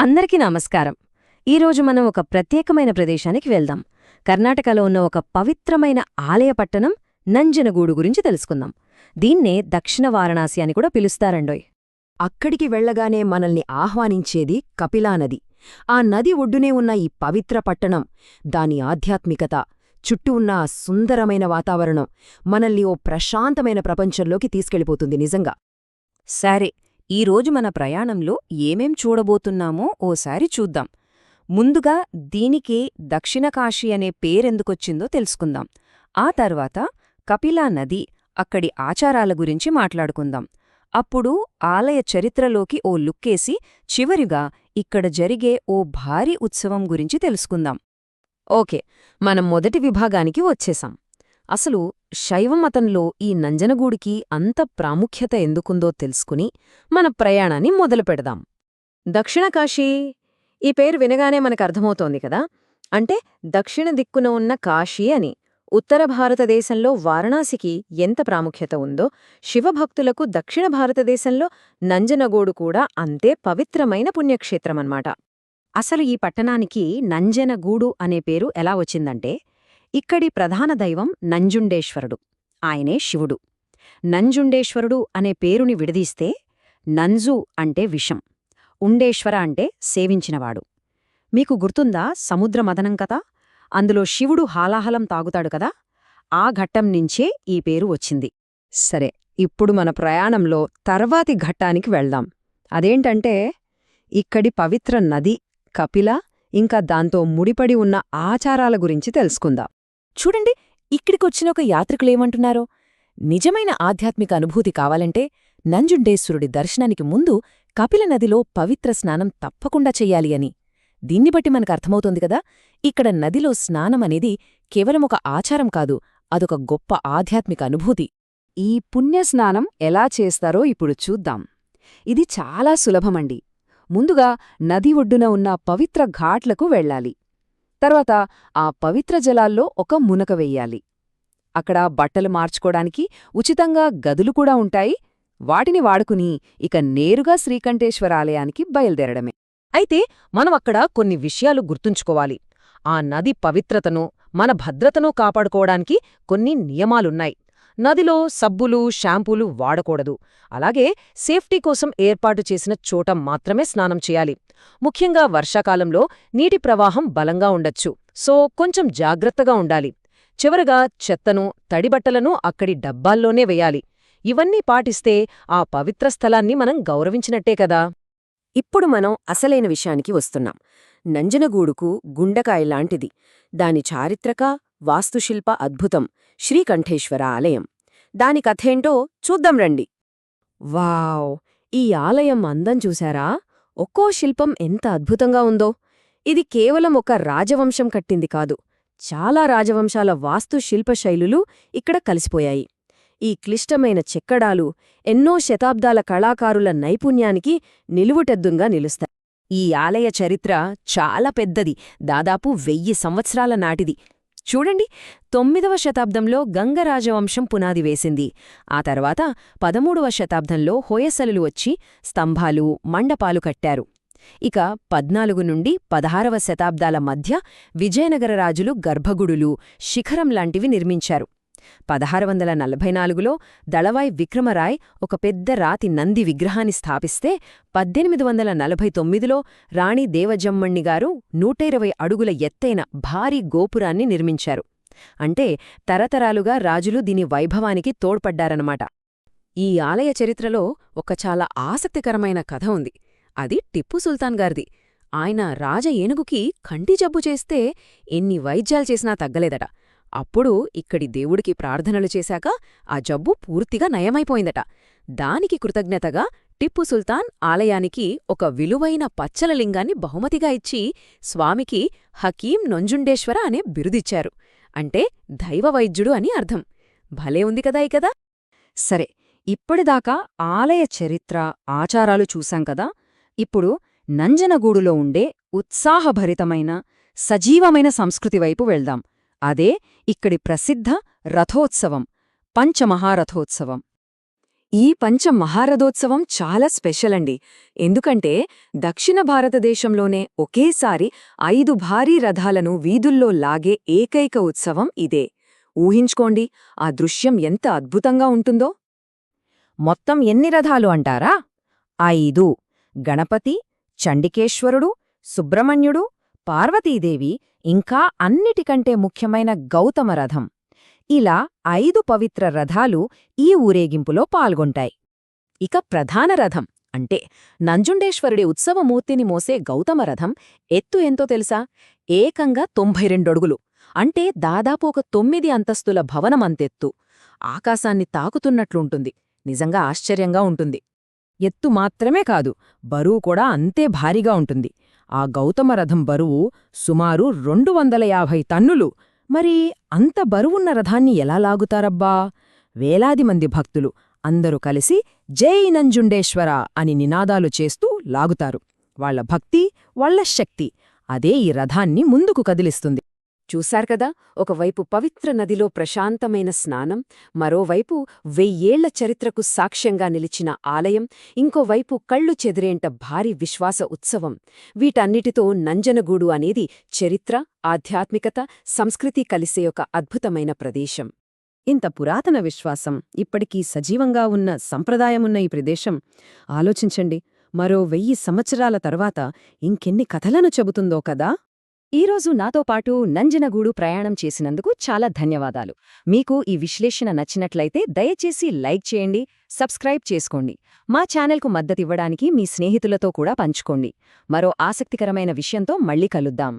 అందరికీ నమస్కారం. ఈరోజు మనం ఒక ప్రత్యేకమైన ప్రదేశానికి వెళ్దాం. కర్ణాటకలో ఉన్న ఒక పవిత్రమైన ఆలయ పట్టణం నంజనగూడు గురించి తెలుసుకుందాం. దీన్నే దక్షిణ వారణాసి అని కూడా పిలుస్తారండోయ్. అక్కడికి వెళ్లగానే మనల్ని ఆహ్వానించేది కపిలానది. ఆ నది ఒడ్డునే ఉన్న ఈ పవిత్ర పట్టణం, దాని ఆధ్యాత్మికత, చుట్టూ ఉన్న ఆ సుందరమైన వాతావరణం మనల్ని ఓ ప్రశాంతమైన ప్రపంచంలోకి తీసుకెళ్ళిపోతుంది నిజంగా. సరే, ఈరోజు మన ప్రయాణంలో ఏమేం చూడబోతున్నామో ఓసారి చూద్దాం. ముందుగా దీనికి దక్షిణ కాశీ అనే పేరెందుకొచ్చిందో తెలుసుకుందాం. ఆ తర్వాత కపిలా నది, అక్కడి ఆచారాల గురించి మాట్లాడుకుందాం. అప్పుడు ఆలయ చరిత్రలోకి ఓ లుక్కేసి చివరిగా ఇక్కడ జరిగే ఓ భారీ ఉత్సవం గురించి తెలుసుకుందాం. ఓకే, మనం మొదటి విభాగానికి వచ్చేశాం. అసలు శైవమతంలో ఈ నంజనగూడికి అంత ప్రాముఖ్యత ఎందుకుందో తెలుసుకుని మన ప్రయాణాన్ని మొదలుపెడదాం. దక్షిణ కాశీ, ఈ పేరు వినగానే మనకర్థమవుతోంది కదా, అంటే దక్షిణ దిక్కున ఉన్న కాశీ అని. ఉత్తర భారతదేశంలో వారణాసికి ఎంత ప్రాముఖ్యత ఉందో, శివభక్తులకు దక్షిణ భారతదేశంలో నంజనగూడు కూడా అంతే పవిత్రమైన పుణ్యక్షేత్రమన్నమాట. అసలు ఈ పట్టణానికి నంజనగూడు అనే పేరు ఎలా వచ్చిందంటే, ఇక్కడి ప్రధాన దైవం నంజుండేశ్వరుడు, ఆయనే శివుడు. నంజుండేశ్వరుడు అనే పేరుని విడదీస్తే నంజు అంటే విషం, ఉండేశ్వర అంటే సేవించినవాడు. మీకు గుర్తుందా సముద్రమదనం కథ? అందులో శివుడు హాలాహలం తాగుతాడు కదా, ఆ ఘట్టం నుంచే ఈ పేరు వచ్చింది. సరే, ఇప్పుడు మన ప్రయాణంలో తర్వాతి ఘట్టానికి వెళ్దాం. అదేంటంటే ఇక్కడి పవిత్ర నది కపిల, ఇంకా దాంతో ముడిపడి ఉన్న ఆచారాల గురించి తెలుసుకుందాం. చూడండి, ఇక్కడికొచ్చిన ఒక యాత్రికులేమంటున్నారో, నిజమైన ఆధ్యాత్మిక అనుభూతి కావాలంటే నంజుండేశ్వరుడి దర్శనానికి ముందు కపిల నదిలో పవిత్ర స్నానం తప్పకుండా చెయ్యాలి అని. దీన్ని బట్టి మనకర్థమవుతోంది కదా, ఇక్కడ నదిలో స్నానమనేది కేవలం ఒక ఆచారం కాదు, అదొక గొప్ప ఆధ్యాత్మిక అనుభూతి. ఈ పుణ్యస్నానం ఎలా చేస్తారో ఇప్పుడు చూద్దాం. ఇది చాలా సులభమండి. ముందుగా నది ఒడ్డున ఉన్న పవిత్ర ఘాట్లకు వెళ్ళాలి. తర్వాత ఆ పవిత్ర జలాల్లో ఒక మునక వెయ్యాలి. అక్కడ బట్టలు మార్చుకోడానికి ఉచితంగా గదులు కూడా ఉంటాయి. వాటిని వాడుకుని ఇక నేరుగా శ్రీకంఠేశ్వర ఆలయానికి బయల్దేరడమే. అయితే మనం అక్కడ కొన్ని విషయాలు గుర్తుంచుకోవాలి. ఆ నది పవిత్రతను, మన భద్రతను కాపాడుకోవడానికి కొన్ని నియమాలున్నాయి. నదిలో సబ్బులు, షాంపూలు వాడకూడదు. అలాగే సేఫ్టీ కోసం ఏర్పాటు చేసిన చోట మాత్రమే స్నానం చేయాలి. ముఖ్యంగా వర్షాకాలంలో నీటి ప్రవాహం బలంగా ఉండొచ్చు, సో కొంచెం జాగ్రత్తగా ఉండాలి. చివరగా చెత్తను, తడిబట్టలను అక్కడి డబ్బాల్లోనే వేయాలి. ఇవన్నీ పాటిస్తే ఆ పవిత్ర స్థలాన్ని మనం గౌరవించినట్టే కదా. ఇప్పుడు మనం అసలైన విషయానికి వస్తున్నాం. నంజనగూడుకు గుండకాయలాంటిది. దాని చారిత్రక, వాస్తుశిల్ప అద్భుతం శ్రీకంఠేశ్వర ఆలయం. దాని కథేంటో చూద్దాం రండి. వావ్! ఈ ఆలయం అందం చూశారా? ఒక్కో శిల్పం ఎంత అద్భుతంగా ఉందో! ఇది కేవలం ఒక రాజవంశం కట్టింది కాదు, చాలా రాజవంశాల వాస్తుశిల్పశైలులు ఇక్కడ కలిసిపోయాయి. ఈ క్లిష్టమైన చెక్కడాలు ఎన్నో శతాబ్దాల కళాకారుల నైపుణ్యానికి నిలువుటెద్దుంగా నిలుస్తాయి. ఈ ఆలయ చరిత్ర చాలా పెద్దది, దాదాపు 1000 సంవత్సరాల నాటిది. చూడండి, 9వ శతాబ్దంలో గంగరాజవంశం పునాది వేసింది. ఆ తర్వాత 13వ శతాబ్దంలో హొయసలులు వచ్చి స్తంభాలు, మండపాలు కట్టారు. ఇక 14 నుండి 16వ శతాబ్దాల మధ్య విజయనగర రాజులు గర్భగుడులు, శిఖరం లాంటివి నిర్మించారు. 1644లో దళవాయ్ విక్రమరాయ్ ఒక పెద్ద రాతి నంది విగ్రహాన్ని స్థాపిస్తే 1849లో రాణి దేవజమ్మణ్ణిగారు 120 అడుగుల ఎత్తైన భారీ గోపురాన్ని నిర్మించారు. అంటే తరతరాలుగా రాజులు దీని వైభవానికి తోడ్పడ్డారన్నమాట. ఈ ఆలయ చరిత్రలో ఒక చాలా ఆసక్తికరమైన కథ ఉంది. అది టిప్పు సుల్తాన్ గారిది. ఆయన రాజ ఏనుగుకి కంటి జబ్బు చేస్తే ఎన్ని వైద్యాలు చేసినా తగ్గలేదట. అప్పుడు ఇక్కడి దేవుడికి ప్రార్థనలు చేశాక ఆ జబ్బు పూర్తిగా నయమైపోయిందట. దానికి కృతజ్ఞతగా టిప్పు సుల్తాన్ ఆలయానికి ఒక విలువైన పచ్చల లింగాన్ని బహుమతిగా ఇచ్చి స్వామికి హకీం నంజుండేశ్వర అనే బిరుదిచ్చారు. అంటే దైవవైద్యుడు అని అర్థం. భలే ఉంది కదా ఈ కదా. సరే, ఇప్పటిదాకా ఆలయ చరిత్ర, ఆచారాలు చూశాం కదా. ఇప్పుడు నంజనగూడులో ఉండే ఉత్సాహభరితమైన, సజీవమైన సంస్కృతి వైపు వెళ్దాం. అదే ఇక్కడి ప్రసిద్ధ రథోత్సవం, పంచమహారథోత్సవం. ఈ పంచ మహారథోత్సవం చాలా స్పెషల్ అండి. ఎందుకంటే దక్షిణ భారతదేశంలోనే ఒకేసారి 5 భారీ రథాలను వీధుల్లో లాగే ఏకైక ఉత్సవం ఇదే. ఊహించుకోండి, ఆ దృశ్యం ఎంత అద్భుతంగా ఉంటుందో. మొత్తం ఎన్ని రథాలు అంటారా? 5. గణపతి, చండికేశ్వరుడు, సుబ్రహ్మణ్యుడు, పార్వతీదేవి, ఇంకా అన్నిటికంటే ముఖ్యమైన గౌతమ రథం. ఇలా 5 పవిత్ర రథాలు ఈ ఊరేగింపులో పాల్గొంటాయి. ఇక ప్రధాన రథం అంటే నంజుండేశ్వరుడి ఉత్సవమూర్తిని మోసే గౌతమ రథం ఎత్తు ఎంతో తెలుసా? ఏకంగా 92 అడుగులు. అంటే దాదాపు ఒక 9 అంతస్తుల భవనమంతెత్తు. ఆకాశాన్ని తాకుతున్నట్లుంటుంది. నిజంగా ఆశ్చర్యంగా ఉంటుంది. ఎత్తు మాత్రమే కాదు, బరువు కూడా అంతే భారీగా ఉంటుంది. ఆ గౌతమ రథం బరువు సుమారు 250 టన్నులు. మరి అంత బరువున్న రథాన్ని ఎలా లాగుతారబ్బా? వేలాది మంది భక్తులు అందరూ కలిసి జై నంజుండేశ్వర అని నినాదాలు చేస్తూ లాగుతారు. వాళ్ల భక్తి, వాళ్ల శక్తి అదే ఈ రథాన్ని ముందుకు కదిలిస్తుంది. చూశార్కదా, ఒకవైపు పవిత్ర నదిలో ప్రశాంతమైన స్నానం, మరోవైపు 1000 ఏళ్ల చరిత్రకు సాక్ష్యంగా నిలిచిన ఆలయం, ఇంకోవైపు కళ్ళు చెదిరేంట భారీ విశ్వాస ఉత్సవం. వీటన్నిటితో నంజనగూడు అనేది చరిత్ర, ఆధ్యాత్మికత, సంస్కృతి కలిసే ఒక అద్భుతమైన ప్రదేశం. ఇంత పురాతన విశ్వాసం, ఇప్పటికీ సజీవంగా ఉన్న సంప్రదాయమున్న ఈ ప్రదేశం ఆలోచించండి. మరో 1000 సంవత్సరాల తర్వాత ఇంకెన్ని కథలను చెబుతుందో కదా. ఈరోజు నాతో పాటు నంజనగూడు ప్రయాణం చేసినందుకు చాలా ధన్యవాదాలు. మీకు ఈ విశ్లేషణ నచ్చినట్లయితే దయచేసి లైక్ చేయండి, సబ్స్క్రైబ్ చేసుకోండి. మా ఛానల్కు మద్దతివ్వడానికి మీ స్నేహితులతో కూడా పంచుకోండి. మరో ఆసక్తికరమైన విషయంతో మళ్ళీ కలుద్దాం.